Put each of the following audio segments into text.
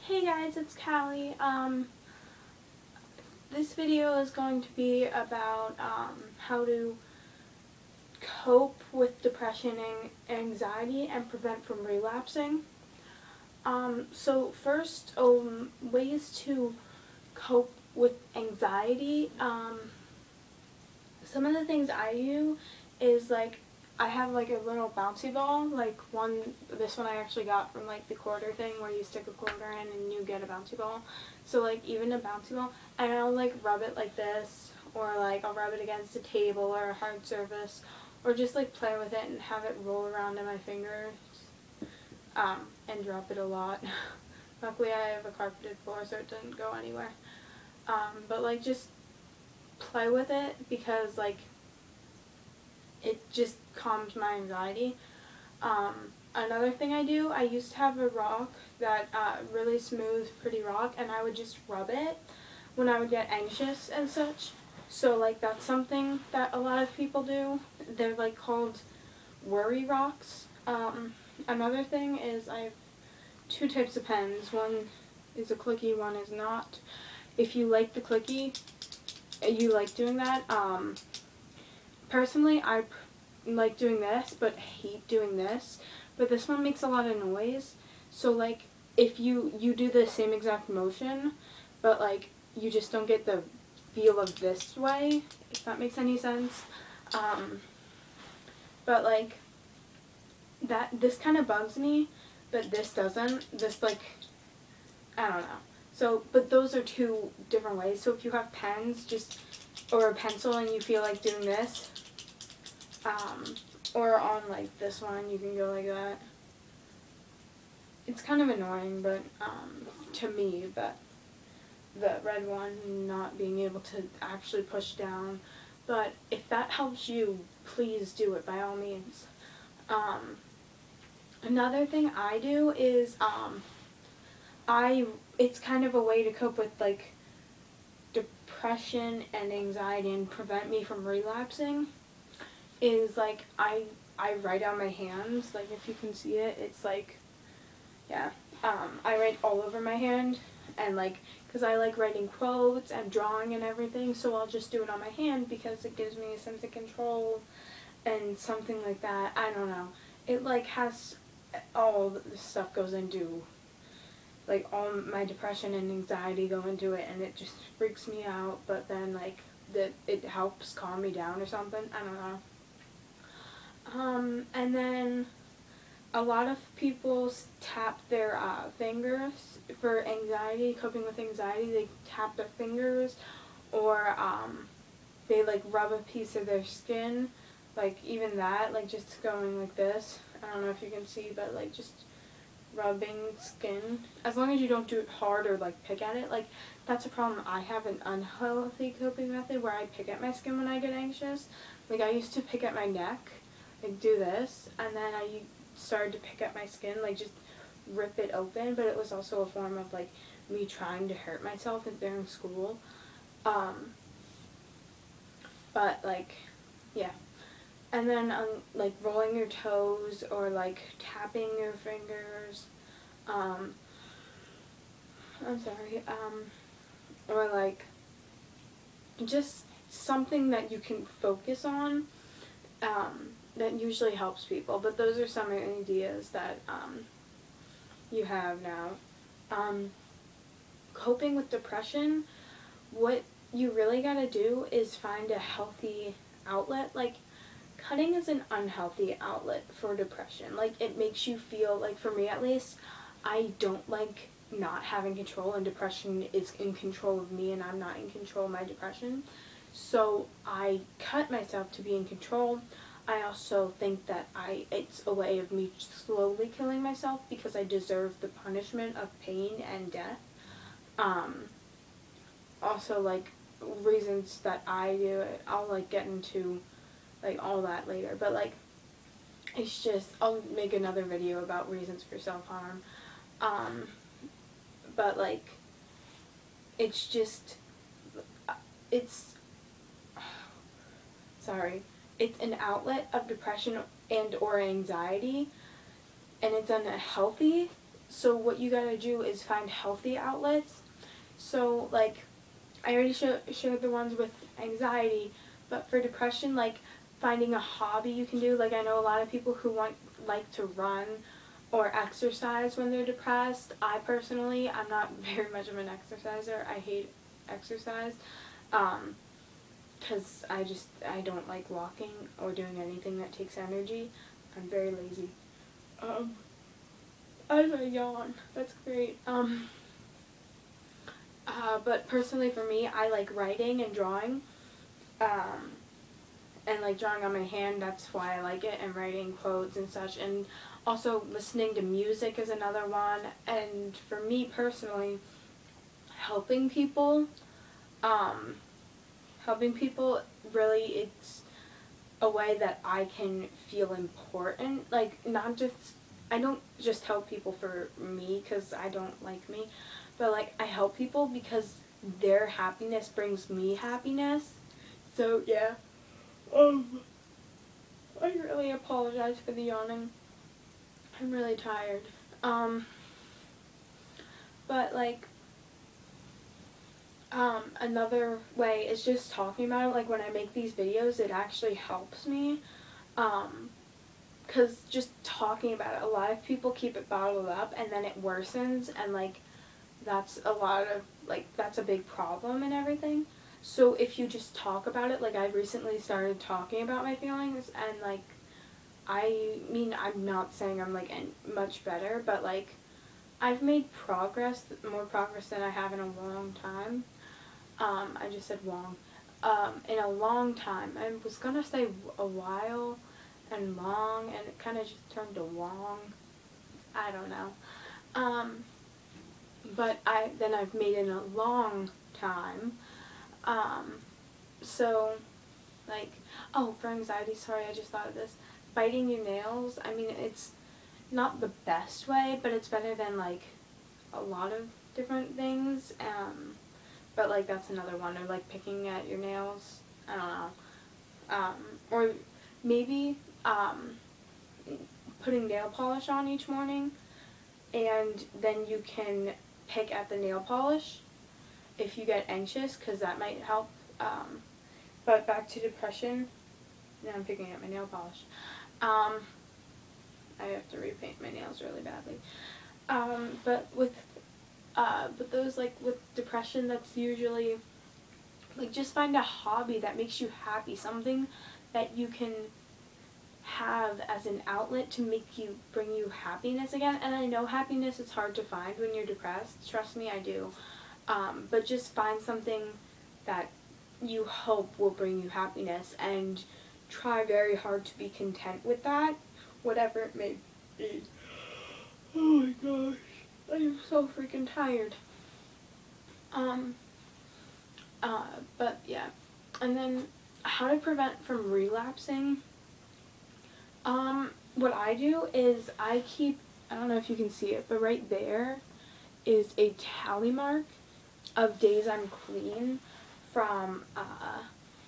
Hey guys, it's Callie. This video is going to be about how to cope with depression and anxiety and prevent from relapsing. So first, ways to cope with anxiety. Some of the things I do is I have like a little bouncy ball, this one I actually got from like the quarter thing where you stick a quarter in and you get a bouncy ball. So like even a bouncy ball, and I'll like rub it like this, or like I'll rub it against a table or a hard surface, or just like play with it and have it roll around in my fingers, and drop it a lot. Luckily I have a carpeted floor so it doesn't go anywhere. But like just play with it because like it just calms my anxiety. Another thing I do, I used to have a rock that really smooth, pretty rock, and I would just rub it when I would get anxious and such. So like that's something that a lot of people do. They're like called worry rocks. Another thing is I have two types of pens. One is a clicky, one is not. If you like the clicky, you like doing that. Personally, I like doing this, but hate doing this. But this one makes a lot of noise. So, like, if you do the same exact motion, but, like, you just don't get the feel of this way, if that makes any sense. But, like, this kind of bugs me, but this doesn't. This, like, I don't know. So, but those are two different ways. So if you have pens, or a pencil and you feel like doing this, or on like this one, you can go like that. It's kind of annoying, but to me, but the red one not being able to actually push down. But if that helps you, please do it by all means. Another thing I do is it's kind of a way to cope with like depression and anxiety and prevent me from relapsing, is like I write on my hands. Like if you can see it, it's like, yeah, I write all over my hand, and like because I like writing quotes and drawing and everything, so I'll just do it on my hand because it gives me a sense of control and something like that. I don't know, it like has all the stuff goes into, like all my depression and anxiety go into it, and it just freaks me out, but then like it helps calm me down or something. I don't know. And then a lot of people tap their fingers for anxiety, coping with anxiety. They tap their fingers, or they like rub a piece of their skin, like even that, like just going like this. I don't know if you can see, but like just rubbing skin, as long as you don't do it hard or like pick at it. Like that's a problem. I have an unhealthy coping method where I pick at my skin when I get anxious. Like I used to pick at my neck, like do this, and then I started to pick at my skin, like just rip it open, but it was also a form of like me trying to hurt myself during school. But like, yeah. And then like rolling your toes or like tapping your fingers, I'm sorry, or like just something that you can focus on, that usually helps people. But those are some ideas that you have now. Coping with depression, what you really gotta do is find a healthy outlet. Like cutting is an unhealthy outlet for depression. Like it makes you feel, like for me at least, I don't like not having control, and depression is in control of me and I'm not in control of my depression. So I cut myself to be in control. I also think that it's a way of me slowly killing myself because I deserve the punishment of pain and death. Also like reasons that I do it, I'll like get into like all that later, but like it's just, I'll make another video about reasons for self-harm. But like it's just, it's sorry, it's an outlet of depression and or anxiety, and it's unhealthy, So what you gotta do is find healthy outlets. So like I already showed the ones with anxiety, but for depression, like finding a hobby you can do. Like I know a lot of people who like to run or exercise when they're depressed. I personally, I'm not very much of an exerciser. I hate exercise. Because I don't like walking or doing anything that takes energy. I'm very lazy. As I yawn. That's great. But personally for me, I like writing and drawing. And like drawing on my hand, that's why I like it, and writing quotes and such. And also listening to music is another one. And for me personally, helping people, um, helping people really, it's a way that I can feel important. Like not just, I don't just help people for me because I don't like me, but like I help people because their happiness brings me happiness. So yeah. I really apologize for the yawning. I'm really tired. But like, another way is just talking about it. Like when I make these videos, it actually helps me. Cause just talking about it, a lot of people keep it bottled up and then it worsens, and like, that's a lot of, like, that's a big problem and everything. So if you just talk about it, like I recently started talking about my feelings, and like, I mean, I'm not saying I'm like much better, but like I've made progress, more progress than I have in a long time. I just said long. In a long time. I was gonna say a while and long, and it kind of just turned to long. I don't know. But I've made it in a long time. So like, oh, for anxiety, sorry, I just thought of this. Biting your nails, I mean, it's not the best way, but it's better than like a lot of different things. But like that's another one, or like picking at your nails. I don't know. Or maybe putting nail polish on each morning, and then you can pick at the nail polish if you get anxious, because that might help. But back to depression. Now I'm picking at my nail polish. I have to repaint my nails really badly. But with those, like with depression, that's usually like just find a hobby that makes you happy, something that you can have as an outlet to bring you happiness again. And I know happiness is hard to find when you're depressed. Trust me, I do. But just find something that you hope will bring you happiness, and try very hard to be content with that, whatever it may be. Oh my gosh, I am so freaking tired. But yeah, and then how to prevent from relapsing. What I do is I don't know if you can see it, but right there is a tally mark of days I'm clean from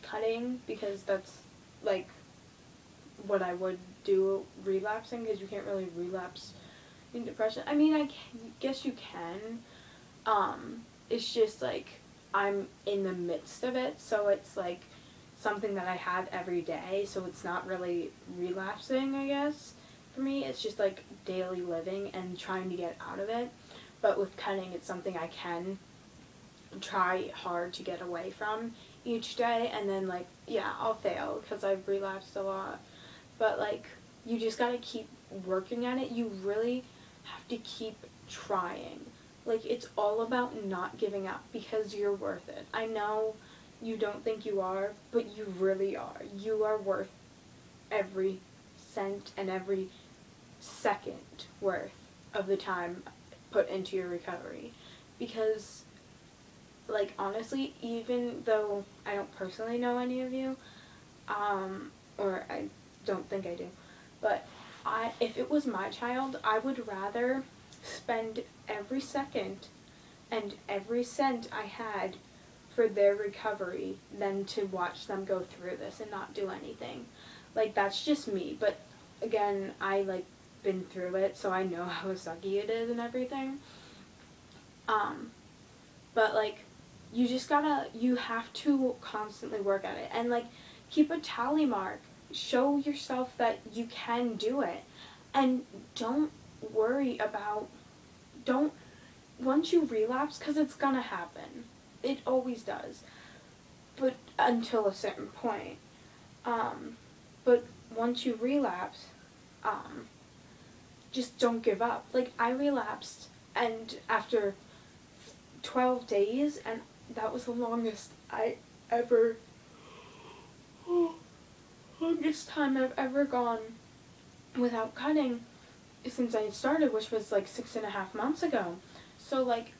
cutting, because that's like what I would do relapsing, because you can't really relapse in depression. I mean, guess you can. It's just like I'm in the midst of it, so it's like something that I have every day, so it's not really relapsing, I guess. For me, it's just like daily living and trying to get out of it. But with cutting, it's something I can try hard to get away from each day, and then like, yeah, I'll fail because I've relapsed a lot. But like, you just gotta keep working at it. You really have to keep trying. Like, it's all about not giving up, because you're worth it. I know you don't think you are, but you really are. You are worth every cent and every second worth of the time put into your recovery. Because, like, honestly, even though I don't personally know any of you, or I don't think I do, but if it was my child, I would rather spend every second and every cent I had for their recovery than to watch them go through this and not do anything. Like, that's just me. But again, I like been through it, so I know how sucky it is and everything. But like, you have to constantly work at it, and like, keep a tally mark. Show yourself that you can do it, and don't worry about, don't, once you relapse, because it's gonna happen. It always does. But until a certain point. But once you relapse, just don't give up. Like, I relapsed, and after 12 days, and that was the longest longest time I've ever gone without cutting since I started, which was like 6.5 months ago. So like,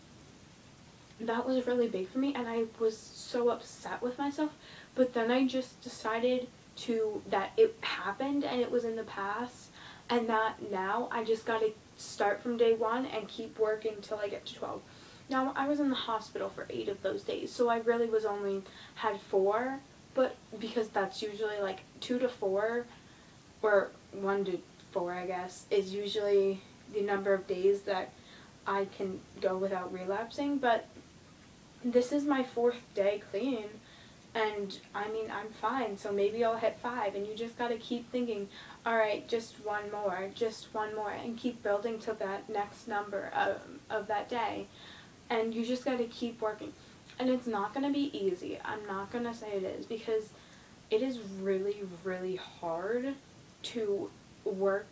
that was really big for me, and I was so upset with myself. But then I just decided that it happened and it was in the past, and that now I just gotta start from day one and keep working till I get to 12. Now, I was in the hospital for 8 of those days, so I really was only had 4, but because that's usually like 2 to 4, or 1 to 4, I guess, is usually the number of days that I can go without relapsing. But this is my 4th day clean, and I mean, I'm fine, so maybe I'll hit 5, and you just gotta keep thinking, alright, just one more, and keep building to that next number of that day. And you just gotta keep working. And it's not gonna be easy. I'm not gonna say it is, because it is really, really hard to work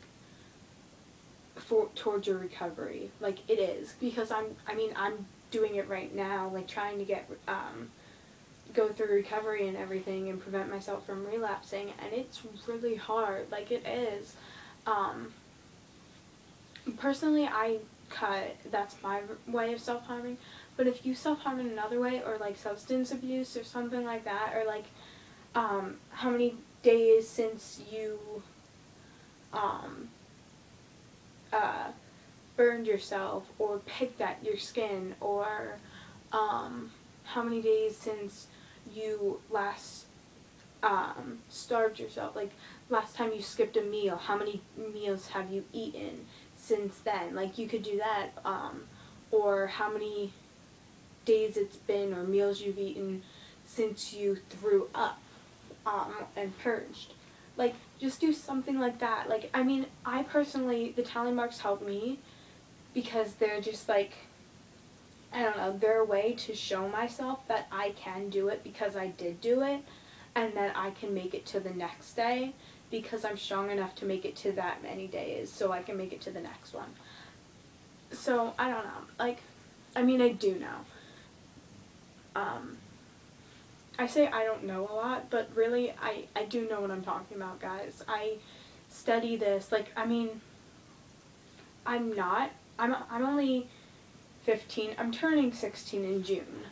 towards your recovery. Like, it is, because I'm doing it right now, like trying to get go through recovery and everything and prevent myself from relapsing, and it's really hard. Like, it is. Personally, I cut. That's my way of self-harming. But if you self-harm in another way, or like substance abuse or something like that, or like how many days since you burned yourself or picked at your skin, or how many days since you last starved yourself, like last time you skipped a meal, how many meals have you eaten since then, like you could do that, or how many days it's been, or meals you've eaten since you threw up and purged. Like, just do something like that. Like, I mean, I personally, the tally marks help me because they're just like, I don't know, they're a way to show myself that I can do it because I did do it, and that I can make it to the next day because I'm strong enough to make it to that many days, so I can make it to the next one. So, I don't know. Like, I mean, I do know. I say I don't know a lot, but really, I do know what I'm talking about, guys. I study this. Like, I mean, I'm only 15. I'm turning 16 in June.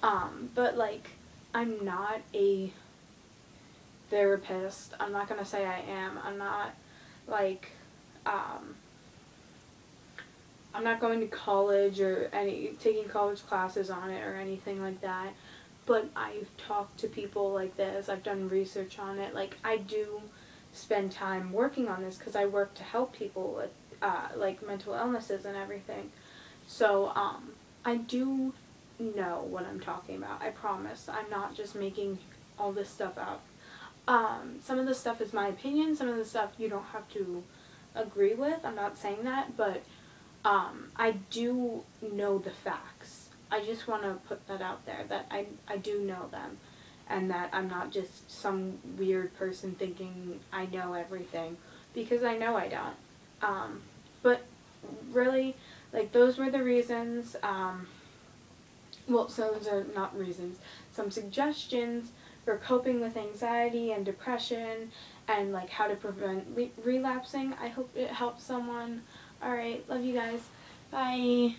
But, like, I'm not a therapist. I'm not gonna say I am. I'm not, like, I'm not going to college or taking college classes on it or anything like that. But I've talked to people like this. I've done research on it. Like, I do spend time working on this because I work to help people with, like, mental illnesses and everything. So, I do know what I'm talking about. I promise. I'm not just making all this stuff up. Some of the stuff is my opinion. Some of the stuff you don't have to agree with. I'm not saying that, but I do know the facts. I just want to put that out there, that I do know them, and that I'm not just some weird person thinking I know everything, because I know I don't. But really, like, those were the reasons, well, so those are not reasons, some suggestions for coping with anxiety and depression, and like how to prevent relapsing. I hope it helps someone. Alright, love you guys. Bye.